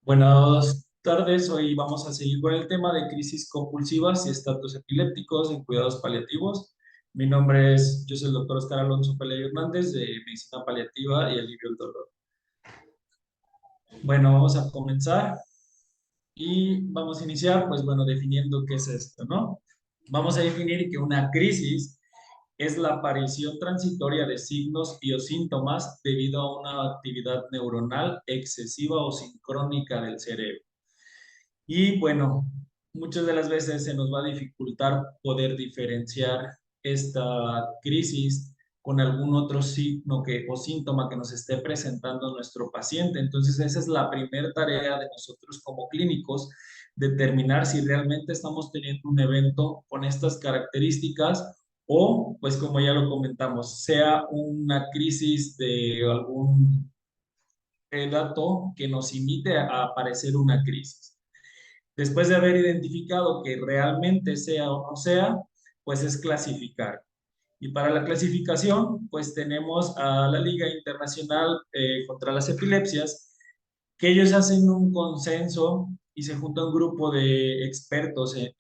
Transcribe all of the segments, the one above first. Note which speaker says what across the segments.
Speaker 1: Buenas tardes, hoy vamos a seguir con el tema de crisis compulsivas y estatus epilépticos en cuidados paliativos. Yo soy el doctor Oscar Alonso Pelayo Hernández de Medicina Paliativa y Alivio del Dolor. Bueno, vamos a comenzar y vamos a iniciar, pues bueno, definiendo qué es esto, ¿no? Vamos a definir que una crisis es la aparición transitoria de signos y o síntomas debido a una actividad neuronal excesiva o sincrónica del cerebro. Y bueno, muchas de las veces se nos va a dificultar poder diferenciar esta crisis con algún otro signo o síntoma que nos esté presentando nuestro paciente. Entonces, esa es la primera tarea de nosotros como clínicos, determinar si realmente estamos teniendo un evento con estas características o, pues como ya lo comentamos, sea una crisis de algún dato que nos invite a aparecer una crisis. Después de haber identificado que realmente sea o no sea, pues es clasificar. Y para la clasificación, pues tenemos a la Liga Internacional contra las Epilepsias, que ellos hacen un consenso y se junta un grupo de expertos en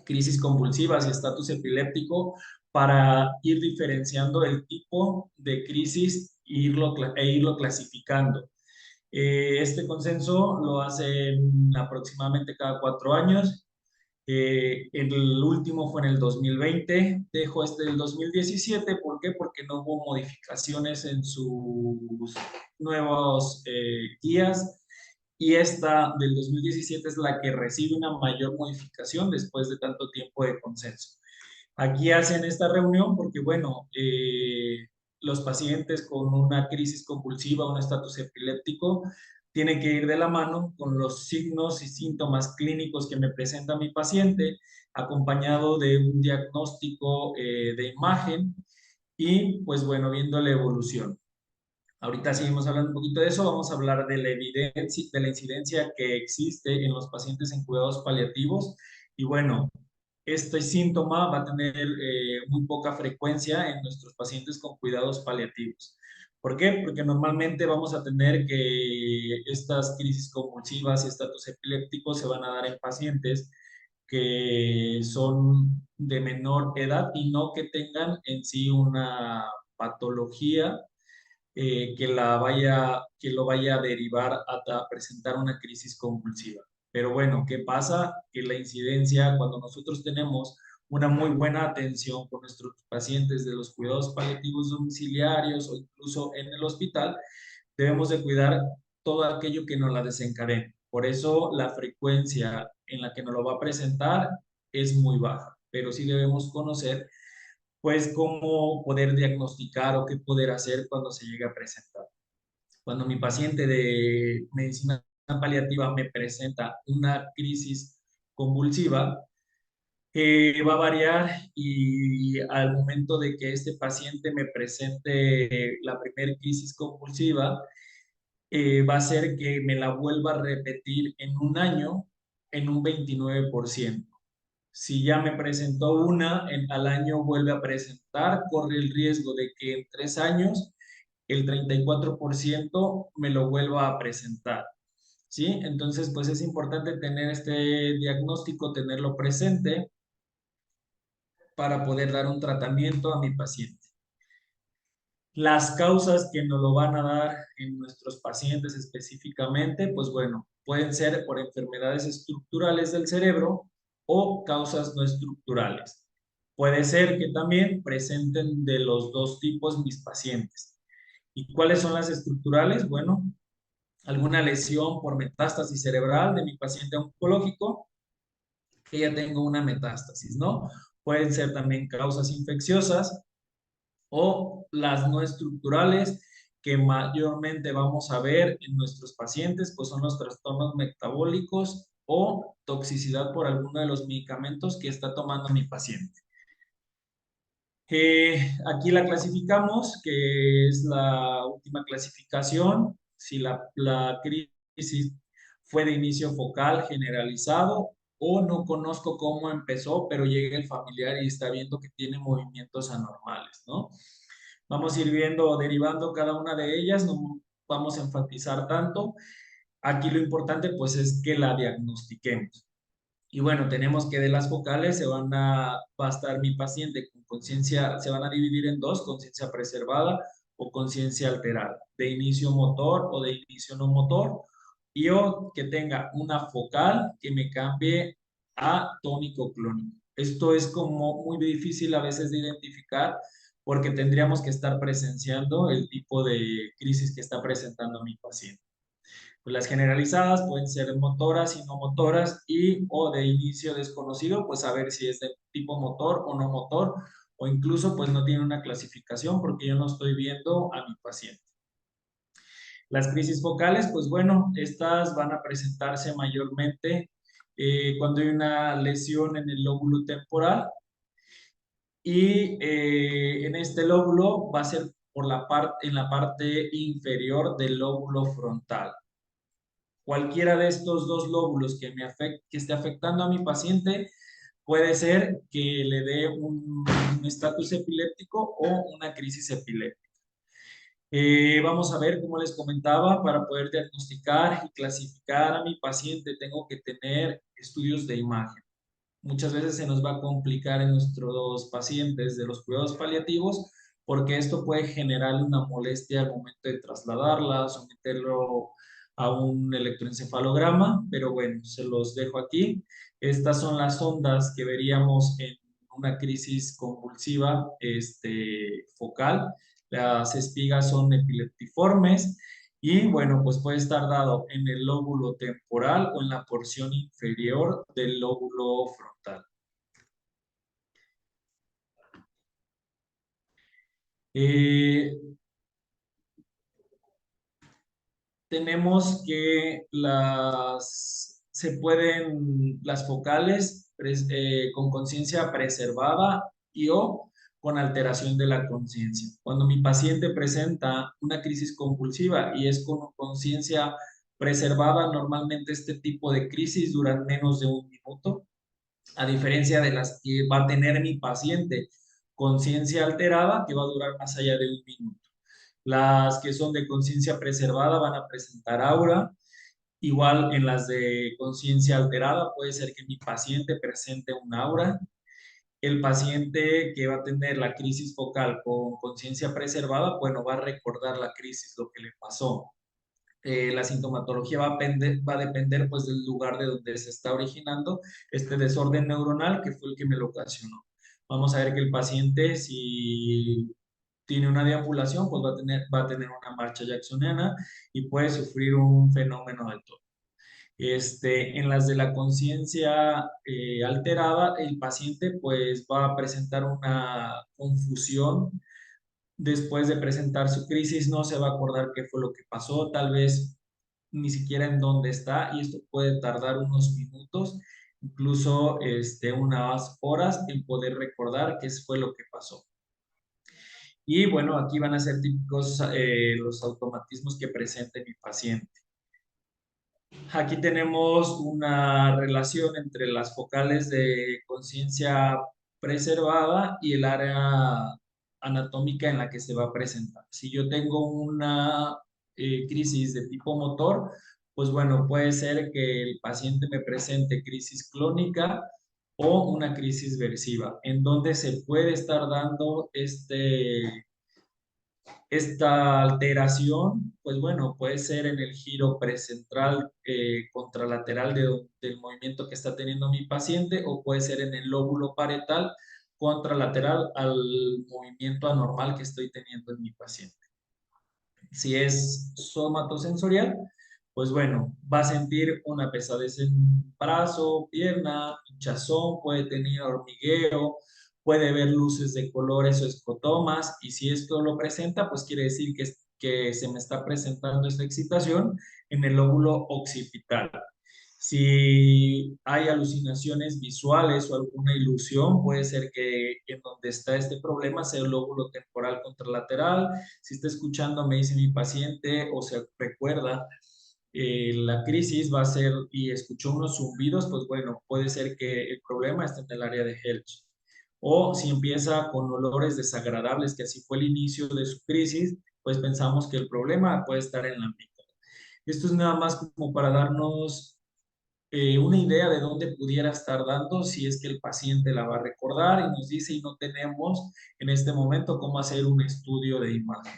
Speaker 1: crisis convulsivas y estatus epiléptico para ir diferenciando el tipo de crisis e irlo clasificando. Este consenso lo hacen aproximadamente cada 4 años. El último fue en el 2020. Dejo este del 2017. ¿Por qué? Porque no hubo modificaciones en sus nuevos guías. Y esta del 2017 es la que recibe una mayor modificación después de tanto tiempo de consenso. Aquí hacen esta reunión porque, bueno, los pacientes con una crisis convulsiva, un estatus epiléptico, tienen que ir de la mano con los signos y síntomas clínicos que me presenta mi paciente, acompañado de un diagnóstico de imagen y, pues bueno, viendo la evolución. Ahorita seguimos hablando un poquito de eso, vamos a hablar de la evidencia, de la incidencia que existe en los pacientes en cuidados paliativos. Y bueno, este síntoma va a tener muy poca frecuencia en nuestros pacientes con cuidados paliativos. ¿Por qué? Porque normalmente vamos a tener que estas crisis convulsivas y estatus epilépticos se van a dar en pacientes que son de menor edad y no que tengan en sí una patología que lo vaya a derivar a presentar una crisis convulsiva. Pero bueno, ¿qué pasa? Que la incidencia, cuando nosotros tenemos una muy buena atención con nuestros pacientes de los cuidados paliativos domiciliarios o incluso en el hospital, debemos de cuidar todo aquello que nos la desencadene. Por eso la frecuencia en la que nos lo va a presentar es muy baja, pero sí debemos conocer pues cómo poder diagnosticar o qué poder hacer cuando se llega a presentar. Cuando mi paciente de medicina paliativa me presenta una crisis convulsiva, va a variar y al momento de que este paciente me presente la primera crisis convulsiva, va a ser que me la vuelva a repetir en un año en un 29%. Si ya me presentó una, al año vuelve a presentar, corre el riesgo de que en 3 años el 34% me lo vuelva a presentar. ¿Sí? Entonces, pues es importante tener este diagnóstico, tenerlo presente para poder dar un tratamiento a mi paciente. Las causas que nos lo van a dar en nuestros pacientes específicamente, pues bueno, pueden ser por enfermedades estructurales del cerebro o causas no estructurales. Puede ser que también presenten de los dos tipos mis pacientes. ¿Y cuáles son las estructurales? Bueno, alguna lesión por metástasis cerebral de mi paciente oncológico, que ya tengo una metástasis, ¿no? Pueden ser también causas infecciosas o las no estructurales que mayormente vamos a ver en nuestros pacientes, pues son los trastornos metabólicos o toxicidad por alguno de los medicamentos que está tomando mi paciente. Aquí la clasificamos, que es la última clasificación, si la crisis fue de inicio focal generalizado o no conozco cómo empezó, pero llega el familiar y está viendo que tiene movimientos anormales, ¿no? Vamos a ir viendo, derivando cada una de ellas, no vamos a enfatizar tanto. Aquí lo importante pues es que la diagnostiquemos. Y bueno, tenemos que de las focales va a estar mi paciente con conciencia, se van a dividir en dos, conciencia preservada o conciencia alterada, de inicio motor o de inicio no motor, y o que tenga una focal que me cambie a tónico clónico. Esto es como muy difícil a veces de identificar porque tendríamos que estar presenciando el tipo de crisis que está presentando mi paciente. Pues las generalizadas pueden ser motoras y no motoras y o de inicio desconocido, pues a ver si es de tipo motor o no motor, o incluso pues no tiene una clasificación porque yo no estoy viendo a mi paciente. Las crisis focales, pues bueno, estas van a presentarse mayormente cuando hay una lesión en el lóbulo temporal y en este lóbulo va a ser en la parte inferior del lóbulo frontal. Cualquiera de estos dos lóbulos que esté afectando a mi paciente puede ser que le dé un estatus epiléptico o una crisis epiléptica. Vamos a ver, como les comentaba, para poder diagnosticar y clasificar a mi paciente tengo que tener estudios de imagen. Muchas veces se nos va a complicar en nuestros pacientes de los cuidados paliativos porque esto puede generar una molestia al momento de trasladarla, someterlo a un electroencefalograma, pero bueno, se los dejo aquí. Estas son las ondas que veríamos en una crisis convulsiva focal. Las espigas son epileptiformes y bueno, pues puede estar dado en el lóbulo temporal o en la porción inferior del lóbulo frontal. Eh, Tenemos que las focales con conciencia preservada y o con alteración de la conciencia. Cuando mi paciente presenta una crisis compulsiva y es con conciencia preservada, normalmente este tipo de crisis duran menos de un minuto, a diferencia de las que va a tener mi paciente conciencia alterada, que va a durar más allá de un minuto. Las que son de conciencia preservada van a presentar aura. Igual en las de conciencia alterada puede ser que mi paciente presente un aura. El paciente que va a tener la crisis focal con conciencia preservada, bueno, va a recordar la crisis, lo que le pasó. La sintomatología va a depender pues del lugar de donde se está originando este desorden neuronal que fue el que me lo ocasionó. Vamos a ver que el paciente, si tiene una deambulación, pues va a tener una marcha jacksoniana y puede sufrir un fenómeno de TOC. En las de la conciencia alterada, el paciente pues va a presentar una confusión. Después de presentar su crisis, no se va a acordar qué fue lo que pasó, tal vez ni siquiera en dónde está, y esto puede tardar unos minutos, incluso unas horas en poder recordar qué fue lo que pasó. Y bueno, aquí van a ser típicos los automatismos que presente mi paciente. Aquí tenemos una relación entre las focales de conciencia preservada y el área anatómica en la que se va a presentar. Si yo tengo una crisis de tipo motor, pues bueno, puede ser que el paciente me presente crisis clónica o una crisis versiva, en donde se puede estar dando esta alteración, pues bueno, puede ser en el giro precentral contralateral del movimiento que está teniendo mi paciente o puede ser en el lóbulo parietal contralateral al movimiento anormal que estoy teniendo en mi paciente. Si es somatosensorial, pues bueno, va a sentir una pesadez en brazo, pierna, hinchazón, puede tener hormigueo, puede ver luces de colores o escotomas, y si esto lo presenta, pues quiere decir que se me está presentando esta excitación en el lóbulo occipital. Si hay alucinaciones visuales o alguna ilusión, puede ser que en donde está este problema sea el lóbulo temporal contralateral. Si está escuchando, me dice mi paciente, o se recuerda la crisis va a ser y escuchó unos zumbidos, pues bueno, puede ser que el problema esté en el área de Helch. O si empieza con olores desagradables, que así fue el inicio de su crisis, pues pensamos que el problema puede estar en la amígdala. Esto es nada más como para darnos una idea de dónde pudiera estar dando si es que el paciente la va a recordar y nos dice y no tenemos en este momento cómo hacer un estudio de imagen.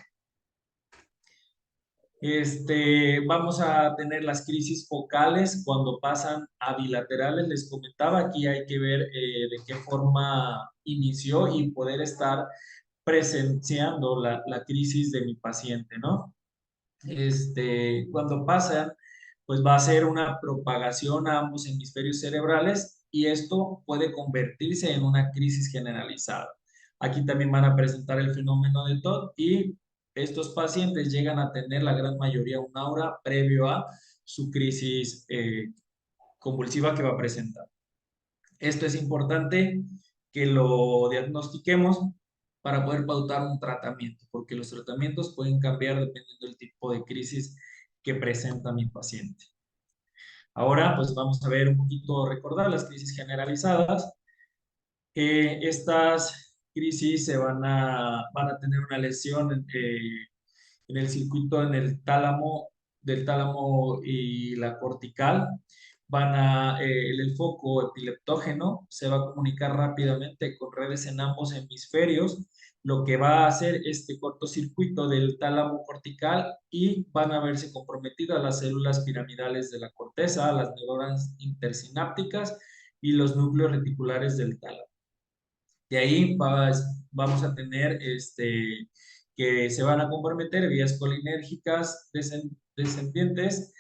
Speaker 1: Vamos a tener las crisis focales cuando pasan a bilaterales. Les comentaba, aquí hay que ver de qué forma inició y poder estar presenciando la crisis de mi paciente, ¿no? Cuando pasan, pues va a ser una propagación a ambos hemisferios cerebrales y esto puede convertirse en una crisis generalizada. Aquí también van a presentar el fenómeno de TOD y estos pacientes llegan a tener la gran mayoría un aura previo a su crisis convulsiva que va a presentar. Esto es importante que lo diagnostiquemos para poder pautar un tratamiento, porque los tratamientos pueden cambiar dependiendo del tipo de crisis que presenta mi paciente. Ahora, pues vamos a ver un poquito, recordar las crisis generalizadas. Estas crisis van a tener una lesión en el circuito, en el tálamo, del tálamo y la cortical. El foco epileptógeno se va a comunicar rápidamente con redes en ambos hemisferios, lo que va a hacer este cortocircuito del tálamo cortical y van a verse comprometidas las células piramidales de la corteza, las neuronas intersinápticas y los núcleos reticulares del tálamo. De ahí vamos a tener que se van a comprometer vías colinérgicas descendientes,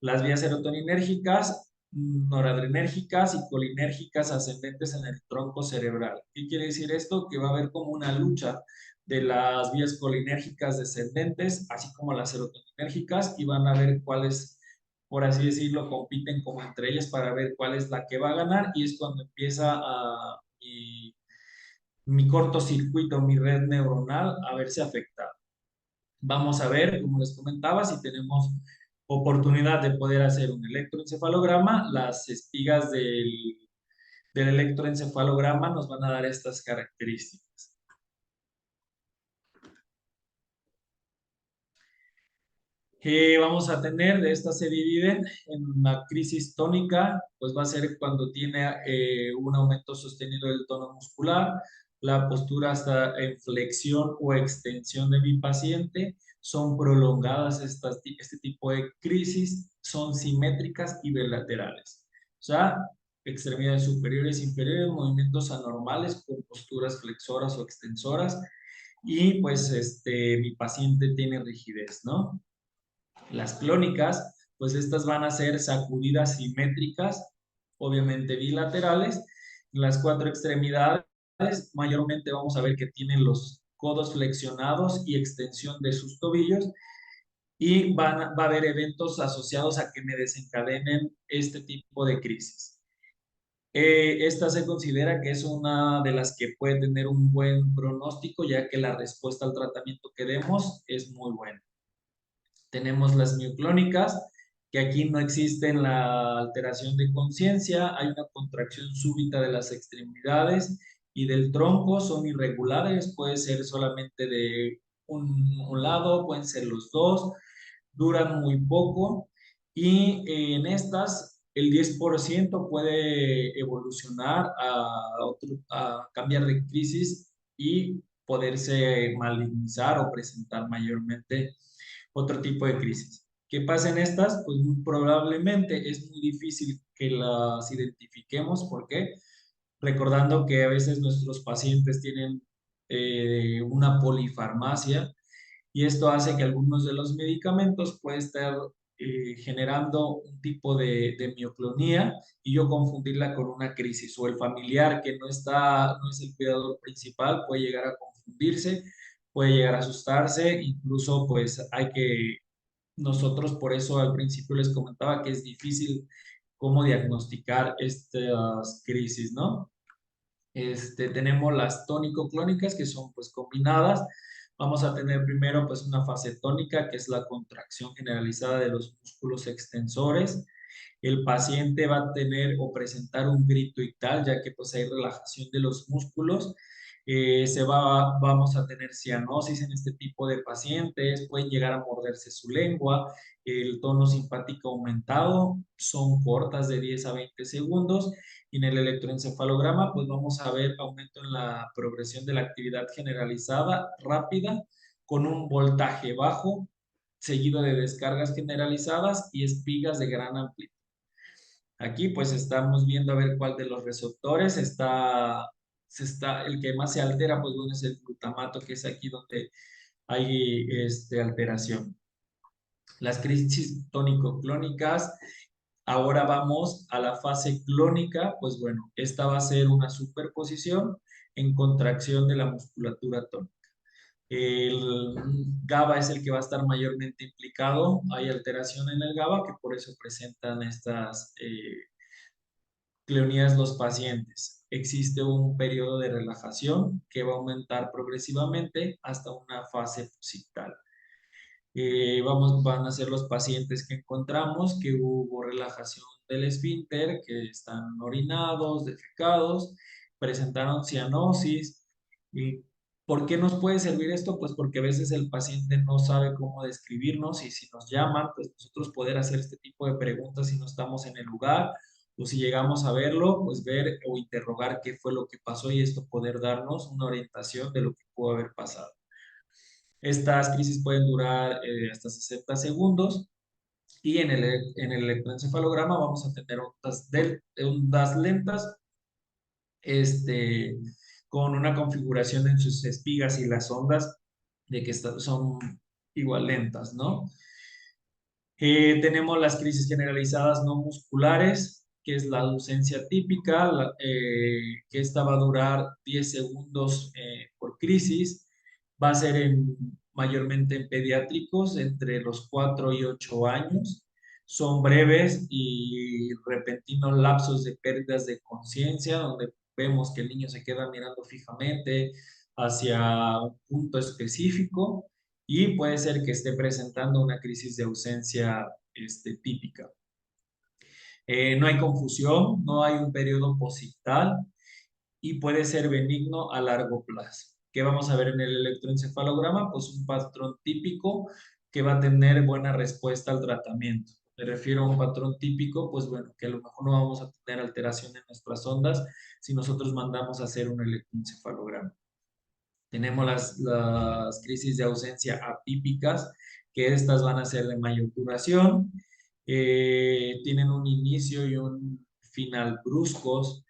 Speaker 1: las vías serotoninérgicas, noradrenérgicas y colinérgicas ascendentes en el tronco cerebral. ¿Qué quiere decir esto? Que va a haber como una lucha de las vías colinérgicas descendentes, así como las serotoninérgicas, y van a ver cuáles, por así decirlo, compiten como entre ellas para ver cuál es la que va a ganar, y es cuando empieza mi cortocircuito, mi red neuronal a verse afectada. Vamos a ver, como les comentaba, si tenemos oportunidad de poder hacer un electroencefalograma. Las espigas del electroencefalograma nos van a dar estas características. Que vamos a tener, de estas se dividen en una crisis tónica, pues va a ser cuando tiene un aumento sostenido del tono muscular, la postura hasta en flexión o extensión de mi paciente, son prolongadas este tipo de crisis, son simétricas y bilaterales. O sea, extremidades superiores e inferiores, movimientos anormales con posturas flexoras o extensoras, y pues mi paciente tiene rigidez, ¿no? Las clónicas, pues estas van a ser sacudidas simétricas, obviamente bilaterales. En las cuatro extremidades, mayormente vamos a ver que tienen los codos flexionados y extensión de sus tobillos, y va a haber eventos asociados a que me desencadenen este tipo de crisis. Esta se considera que es una de las que puede tener un buen pronóstico, ya que la respuesta al tratamiento que demos es muy buena. Tenemos las mioclónicas, que aquí no existe la alteración de conciencia, hay una contracción súbita de las extremidades y del tronco, son irregulares, puede ser solamente de un lado, pueden ser los dos, duran muy poco, y en estas el 10% puede evolucionar a cambiar de crisis y poderse malignizar o presentar mayormente otro tipo de crisis. ¿Qué pasa en estas? Pues muy probablemente es muy difícil que las identifiquemos. ¿Por qué? Recordando que a veces nuestros pacientes tienen una polifarmacia, y esto hace que algunos de los medicamentos pueden estar generando un tipo de mioclonía y yo confundirla con una crisis, o el familiar que no es el cuidador principal puede llegar a confundirse, puede llegar a asustarse, incluso pues nosotros por eso al principio les comentaba que es difícil cómo diagnosticar estas crisis, ¿no? Tenemos las tónico-clónicas, que son pues combinadas. Vamos a tener primero pues una fase tónica, que es la contracción generalizada de los músculos extensores. El paciente va a tener o presentar un grito ictal, ya que pues hay relajación de los músculos. Vamos a tener cianosis en este tipo de pacientes, pueden llegar a morderse su lengua, el tono simpático aumentado, son cortas de 10 a 20 segundos. Y en el electroencefalograma, pues vamos a ver aumento en la progresión de la actividad generalizada rápida con un voltaje bajo, seguido de descargas generalizadas y espigas de gran amplitud. Aquí pues estamos viendo a ver cuál de los receptores el que más se altera, pues bueno, es el glutamato, que es aquí donde hay alteración. Las crisis tónico-clónicas, ahora vamos a la fase clónica, pues bueno, esta va a ser una superposición en contracción de la musculatura tónica. El GABA es el que va a estar mayormente implicado. Hay alteración en el GABA, que por eso presentan estas cleonías los pacientes. Existe un periodo de relajación que va a aumentar progresivamente hasta una fase posictal. Van a ser los pacientes que encontramos que hubo relajación del esfínter, que están orinados, defecados, presentaron cianosis. ¿Y por qué nos puede servir esto? Pues porque a veces el paciente no sabe cómo describirnos y si nos llaman, pues nosotros poder hacer este tipo de preguntas si no estamos en el lugar o si llegamos a verlo, pues ver o interrogar qué fue lo que pasó y esto poder darnos una orientación de lo que pudo haber pasado. Estas crisis pueden durar hasta 60 segundos y en el electroencefalograma vamos a tener ondas lentas este, con una configuración en sus espigas y las ondas de que son igual lentas, ¿no? Tenemos las crisis generalizadas no musculares, que es la ausencia típica, que esta va a durar 10 segundos por crisis. Va a ser mayormente en pediátricos entre los 4 y 8 años. Son breves y repentinos lapsos de pérdidas de conciencia, donde vemos que el niño se queda mirando fijamente hacia un punto específico y puede ser que esté presentando una crisis de ausencia típica. No hay confusión, no hay un periodo posictal y puede ser benigno a largo plazo. ¿Qué vamos a ver en el electroencefalograma? Pues un patrón típico que va a tener buena respuesta al tratamiento. Me refiero a un patrón típico, pues bueno, que a lo mejor no vamos a tener alteración en nuestras ondas si nosotros mandamos a hacer un electroencefalograma. Tenemos las crisis de ausencia atípicas, que estas van a ser de mayor duración, tienen un inicio y un final bruscos,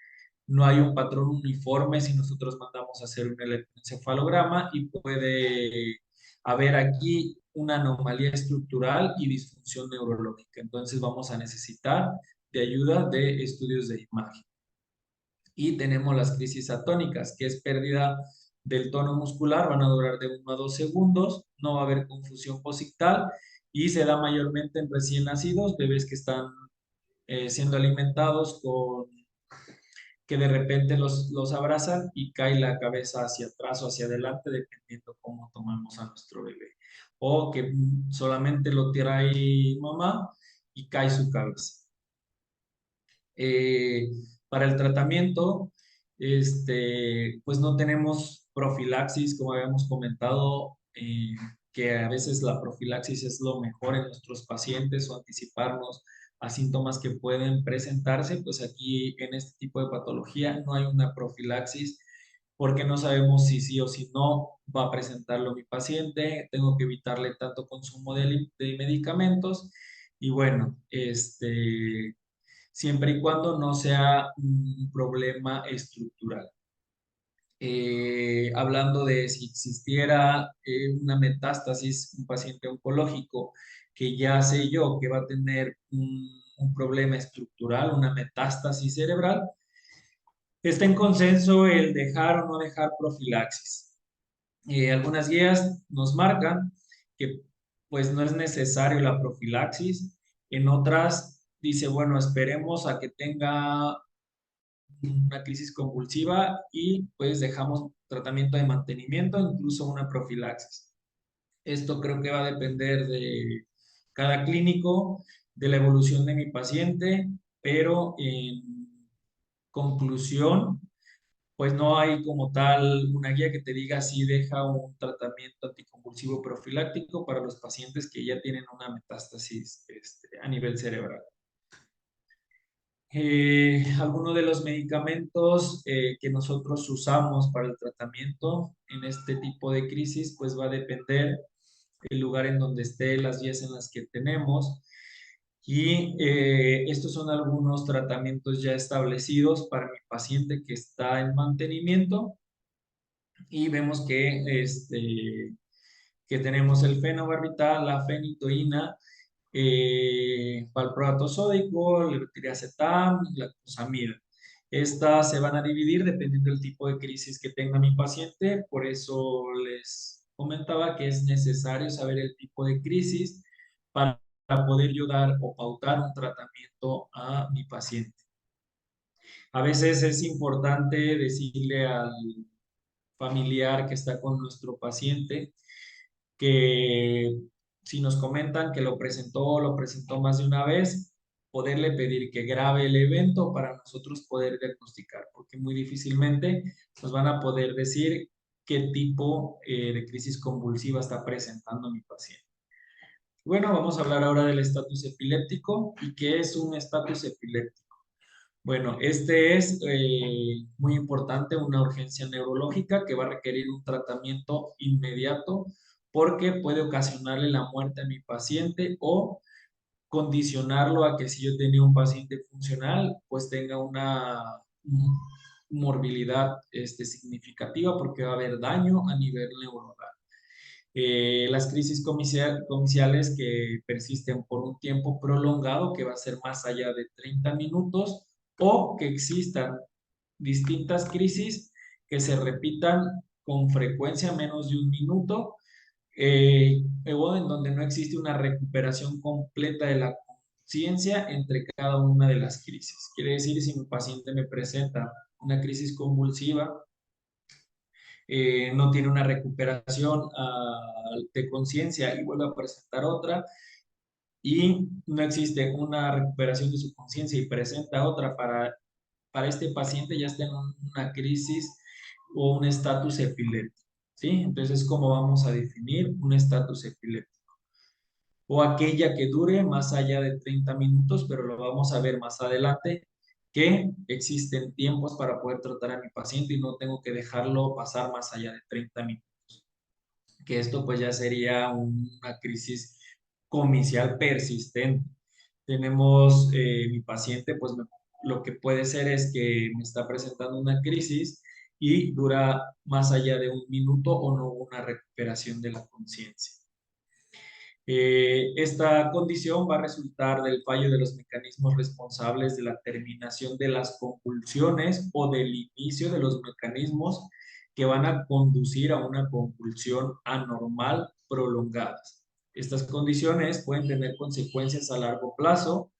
Speaker 1: no hay un patrón uniforme si nosotros mandamos a hacer un electroencefalograma y puede haber aquí una anomalía estructural y disfunción neurológica. Entonces vamos a necesitar de ayuda de estudios de imagen. Y tenemos las crisis atónicas, que es pérdida del tono muscular, van a durar de 1 a 2 segundos, no va a haber confusión posictal y se da mayormente en recién nacidos, bebés que están siendo alimentados con que de repente los abrazan y cae la cabeza hacia atrás o hacia adelante, dependiendo cómo tomamos a nuestro bebé. O que solamente lo trae mamá y cae su cabeza. Eh, para el tratamiento, pues no tenemos profilaxis, como habíamos comentado, que a veces la profilaxis es lo mejor en nuestros pacientes o anticiparnos a síntomas que pueden presentarse, pues aquí en este tipo de patología no hay una profilaxis porque no sabemos si sí o si no va a presentarlo mi paciente, tengo que evitarle tanto consumo de medicamentos y bueno, siempre y cuando no sea un problema estructural. Hablando de si existiera una metástasis, un paciente oncológico, que ya sé yo que va a tener un problema estructural, una metástasis cerebral, está en consenso el dejar o no dejar profilaxis. Algunas guías nos marcan que pues no es necesario la profilaxis, en otras dice, bueno, esperemos a que tenga una crisis convulsiva y pues dejamos tratamiento de mantenimiento, incluso una profilaxis. Esto creo que va a depender de cada clínico, de la evolución de mi paciente, pero en conclusión, pues no hay como tal una guía que te diga si deja un tratamiento anticonvulsivo profiláctico para los pacientes que ya tienen una metástasis a nivel cerebral. Algunos de los medicamentos que nosotros usamos para el tratamiento en este tipo de crisis, pues va a depender el lugar en donde esté, las vías en las que tenemos. Y estos son algunos tratamientos ya establecidos para mi paciente que está en mantenimiento. Y vemos que tenemos el fenobarbital, la fenitoína, valproato sódico, levetiracetam, lactosamida. Estas se van a dividir dependiendo del tipo de crisis que tenga mi paciente, por eso les comentaba que es necesario saber el tipo de crisis para poder yo dar o pautar un tratamiento a mi paciente. A veces es importante decirle al familiar que está con nuestro paciente que si nos comentan que lo presentó más de una vez, poderle pedir que grabe el evento para nosotros poder diagnosticar, porque muy difícilmente nos van a poder decir qué tipo de crisis convulsiva está presentando mi paciente. Bueno, vamos a hablar ahora del estatus epiléptico y qué es un estatus epiléptico. Bueno, este es muy importante, una urgencia neurológica que va a requerir un tratamiento inmediato porque puede ocasionarle la muerte a mi paciente o condicionarlo a que si yo tenía un paciente funcional, pues tenga una morbilidad significativa porque va a haber daño a nivel neuronal. Las crisis comiciales que persisten por un tiempo prolongado, que va a ser más allá de 30 minutos, o que existan distintas crisis que se repitan con frecuencia menos de un minuto, o en donde no existe una recuperación completa de la conciencia entre cada una de las crisis. Quiere decir, si mi paciente me presenta una crisis convulsiva, no tiene una recuperación de conciencia y vuelve a presentar otra, y no existe una recuperación de su conciencia y presenta otra para este paciente, ya está en una crisis o un estatus epiléptico, ¿sí? Entonces, ¿cómo vamos a definir un estatus epiléptico? O aquella que dure más allá de 30 minutos, pero lo vamos a ver más adelante, que existen tiempos para poder tratar a mi paciente y no tengo que dejarlo pasar más allá de 30 minutos. Que esto pues ya sería una crisis comicial persistente. Tenemos mi paciente, pues lo que puede ser es que me está presentando una crisis y dura más allá de un minuto o no hubo una recuperación de la conciencia. Esta condición va a resultar del fallo de los mecanismos responsables de la terminación de las convulsiones o del inicio de los mecanismos que van a conducir a una convulsión anormal prolongada. Estas condiciones pueden tener consecuencias a largo plazo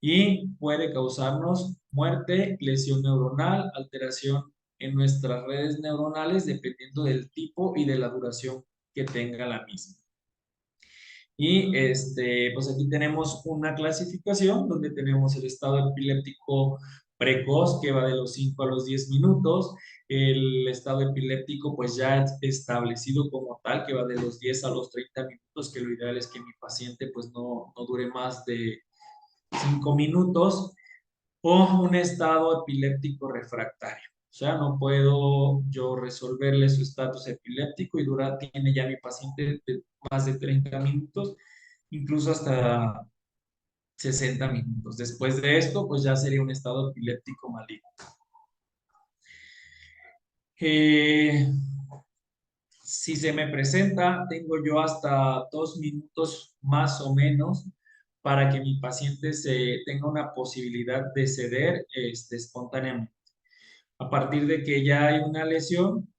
Speaker 1: y puede causarnos muerte, lesión neuronal, alteración en nuestras redes neuronales, dependiendo del tipo y de la duración que tenga la misma. Y pues aquí tenemos una clasificación donde tenemos el estado epiléptico precoz que va de los 5 a los 10 minutos, el estado epiléptico pues ya establecido como tal que va de los 10 a los 30 minutos, que lo ideal es que mi paciente pues no dure más de 5 minutos, o un estado epiléptico refractario. O sea, no puedo yo resolverle su estatus epiléptico y tiene ya mi paciente más de 30 minutos, incluso hasta 60 minutos. Después de esto, pues ya sería un estado epiléptico maligno. Eh, si se me presenta, tengo yo hasta 2 minutos más o menos para que mi paciente tenga una posibilidad de ceder espontáneamente. A partir de que ya hay una lesión,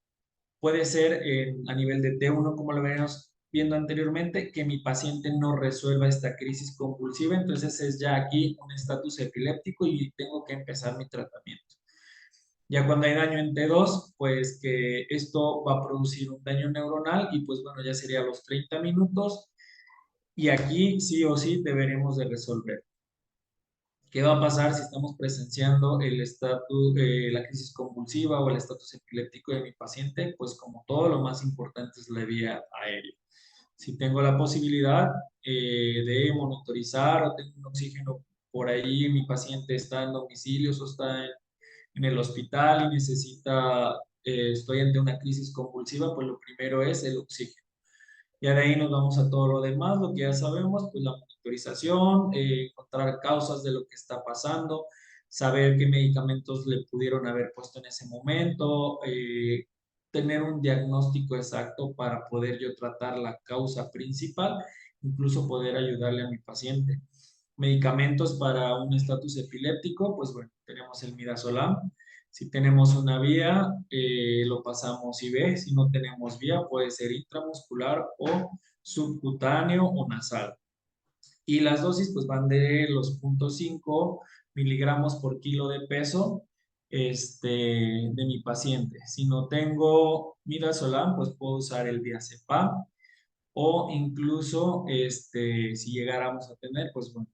Speaker 1: puede ser a nivel de T1, como lo veníamos viendo anteriormente, que mi paciente no resuelva esta crisis convulsiva, entonces es ya aquí un estatus epiléptico y tengo que empezar mi tratamiento. Ya cuando hay daño en T2, pues que esto va a producir un daño neuronal y pues bueno, ya sería los 30 minutos y aquí sí o sí deberemos de resolver. ¿Qué va a pasar si estamos presenciando el estatus, la crisis convulsiva o el estatus epiléptico de mi paciente? Pues como todo, lo más importante es la vía aérea. Si tengo la posibilidad de monitorizar o tengo un oxígeno por ahí, mi paciente está en domicilios o está en el hospital y necesita, estoy ante una crisis convulsiva, pues lo primero es el oxígeno. Ya de ahí nos vamos a todo lo demás, lo que ya sabemos, pues la monitorización, encontrar causas de lo que está pasando, saber qué medicamentos le pudieron haber puesto en ese momento, tener un diagnóstico exacto para poder yo tratar la causa principal, incluso poder ayudarle a mi paciente. Medicamentos para un estatus epiléptico, pues bueno, tenemos el midazolam. Si tenemos una vía, lo pasamos IV. Si no tenemos vía, puede ser intramuscular o subcutáneo o nasal. Y las dosis pues van de los 0,5 miligramos por kilo de peso de mi paciente. Si no tengo midazolam, pues puedo usar el diazepam o incluso si llegáramos a tener, pues bueno,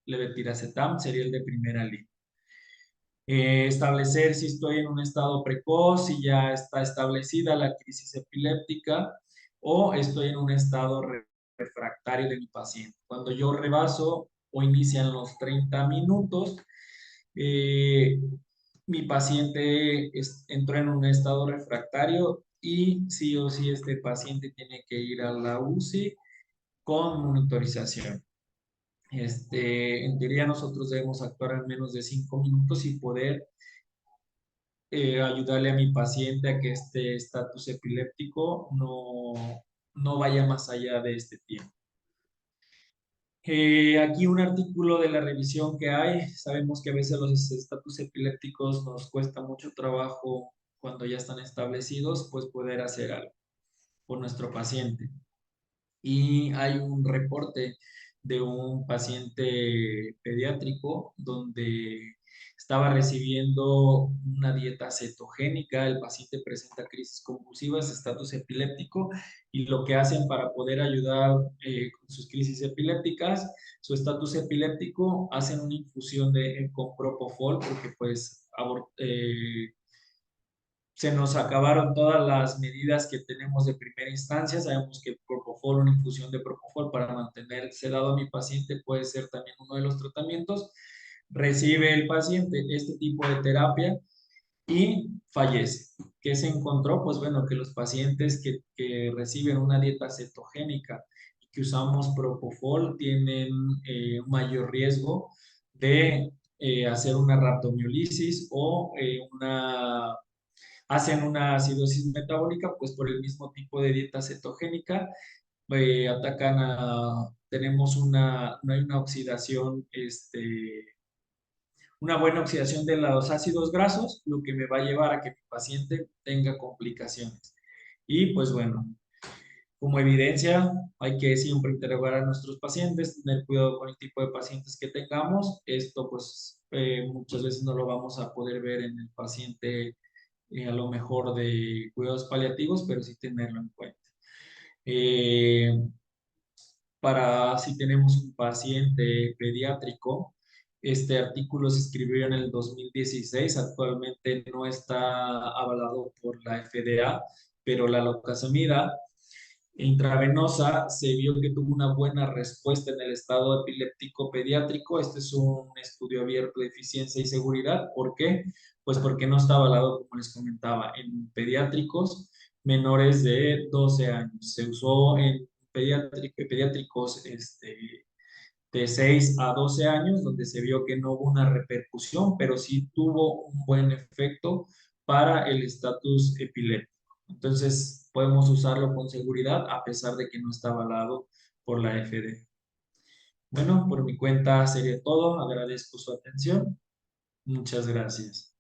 Speaker 1: levetiracetam sería el de primera línea. Establecer si estoy en un estado precoz, si ya está establecida la crisis epiléptica o estoy en un estado refractario de mi paciente. Cuando yo rebaso o inician los 30 minutos, eh, mi paciente entró en un estado refractario y sí o sí este paciente tiene que ir a la UCI con monitorización. En teoría nosotros debemos actuar en menos de 5 minutos y poder ayudarle a mi paciente a que este estatus epiléptico no vaya más allá de este tiempo. Aquí un artículo de la revisión que hay. Sabemos que a veces los estatus epilépticos nos cuesta mucho trabajo cuando ya están establecidos, pues poder hacer algo por nuestro paciente. Y hay un reporte de un paciente pediátrico donde estaba recibiendo una dieta cetogénica, el paciente presenta crisis convulsivas, estatus epiléptico, y lo que hacen para poder ayudar con sus crisis epilépticas, su estatus epiléptico, hacen una infusión con propofol, porque pues se nos acabaron todas las medidas que tenemos de primera instancia. Sabemos que propofol, una infusión de propofol para mantener sedado a mi paciente puede ser también uno de los tratamientos. Recibe el paciente este tipo de terapia y fallece. ¿Qué se encontró? Pues bueno, que los pacientes que reciben una dieta cetogénica y que usamos propofol tienen un mayor riesgo de hacer una rhabdomiolisis o hacen una acidosis metabólica, pues por el mismo tipo de dieta cetogénica, tenemos no hay una oxidación, una buena oxidación de los ácidos grasos, lo que me va a llevar a que mi paciente tenga complicaciones. Y pues bueno, como evidencia, hay que siempre interrogar a nuestros pacientes, tener cuidado con el tipo de pacientes que tengamos. Esto pues muchas veces no lo vamos a poder ver en el paciente a lo mejor de cuidados paliativos, pero sí tenerlo en cuenta. Eh, para si tenemos un paciente pediátrico, este artículo se escribió en el 2016, actualmente no está avalado por la FDA, pero la locazamida intravenosa se vio que tuvo una buena respuesta en el estado epiléptico pediátrico. Este es un estudio abierto de eficiencia y seguridad. ¿Por qué? Pues porque no está avalado, como les comentaba, en pediátricos menores de 12 años. Se usó en pediátricos de 6 a 12 años, donde se vio que no hubo una repercusión, pero sí tuvo un buen efecto para el estatus epiléptico. Entonces, podemos usarlo con seguridad a pesar de que no está avalado por la FDA. Bueno, por mi cuenta sería todo. Agradezco su atención. Muchas gracias.